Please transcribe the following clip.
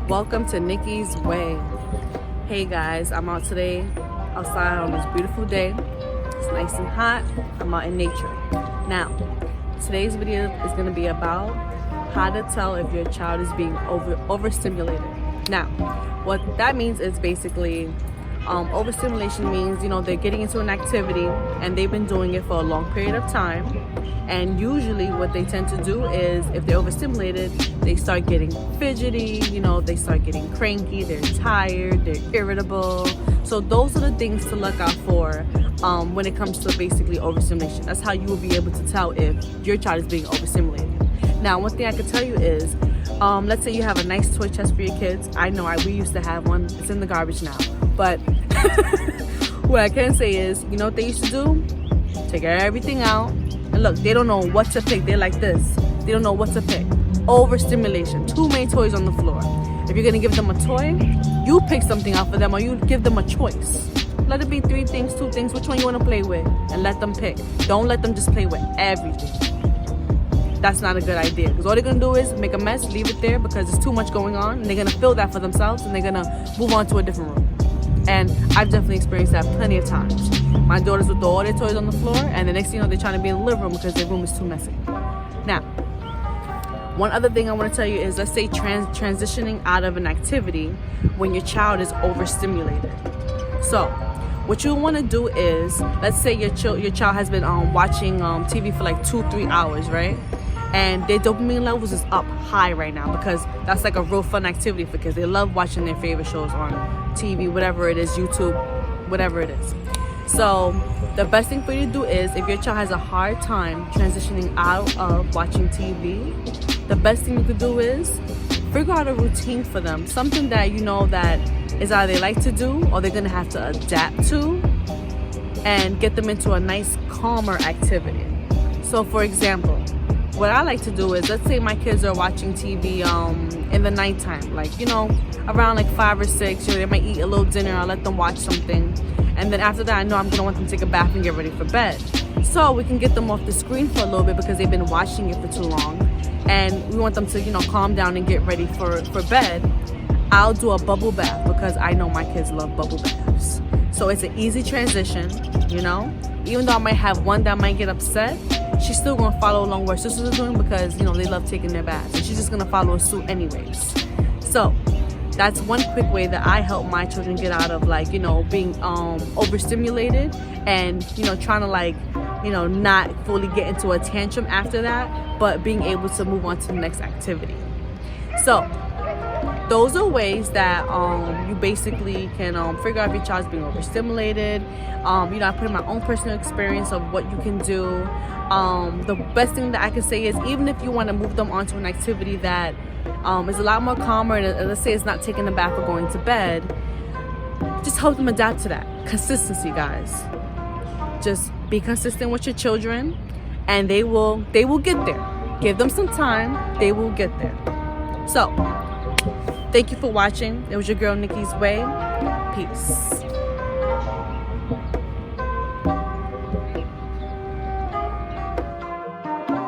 Welcome to Nicky's Way. Hey guys, I'm out today outside on this beautiful day. It's nice and hot. I'm out in nature. Now, today's video is going to be about how to tell if your child is being overstimulated. Now, what that means is basically overstimulation means, they're getting into an activity and they've been doing it for a long period of time. And usually what they tend to do is, if they're overstimulated, they start getting fidgety, they start getting cranky, they're tired, they're irritable. So those are the things to look out for when it comes to basically overstimulation. That's how you will be able to tell if your child is being overstimulated. Now, one thing I can tell you is, let's say you have a nice toy chest for your kids. I know we used to have one. It's in the garbage now. But what I can say is, you know what they used to do? Take everything out. And look, they don't know what to pick. They're like this. They don't know what to pick. Overstimulation. Too many toys on the floor. If you're going to give them a toy, you pick something out for them, or you give them a choice. Let it be 3 things, 2 things, which one you want to play with, and let them pick. Don't let them just play with everything. That's not a good idea, because all they're going to do is make a mess, leave it there because there's too much going on, and they're going to fill that for themselves, and they're going to move on to a different room. And I've definitely experienced that plenty of times. My daughters would throw all their toys on the floor, and the next thing you know, they're trying to be in the living room because their room is too messy. Now, one other thing I want to tell you is, let's say transitioning out of an activity when your child is overstimulated. So what you want to do is, let's say your child has been watching TV for like 2-3 hours, right? And their dopamine levels is up high right now because that's like a real fun activity for kids. They love watching their favorite shows on TV, whatever it is, YouTube, whatever it is. So the best thing for you to do is, if your child has a hard time transitioning out of watching TV, the best thing you could do is figure out a routine for them, something that that is either they like to do or they're gonna have to adapt to, and get them into a nice calmer activity. So for example, what I like to do is, let's say my kids are watching TV in the nighttime, like around like 5 or 6, they might eat a little dinner. I'll let them watch something, and then after that, I know I'm gonna want them to take a bath and get ready for bed. So we can get them off the screen for a little bit because they've been watching it for too long, and we want them to calm down and get ready for bed. I'll do a bubble bath because I know my kids love bubble baths. So it's an easy transition, even though I might have one that might get upset, she's still gonna follow along what her sisters are doing because they love taking their baths, and she's just gonna follow suit anyways. So that's one quick way that I help my children get out of being overstimulated, and trying to not fully get into a tantrum after that, but being able to move on to the next activity. So those are ways that you basically can figure out if your child's being overstimulated. I put in my own personal experience of what you can do. The best thing that I can say is, even if you want to move them onto an activity that is a lot more calmer, and let's say it's not taking a bath or going to bed, just help them adapt to that. Consistency, guys. Just be consistent with your children, and they will get there. Give them some time, they will get there. So thank you for watching. It was your girl Nicky's Way. Peace.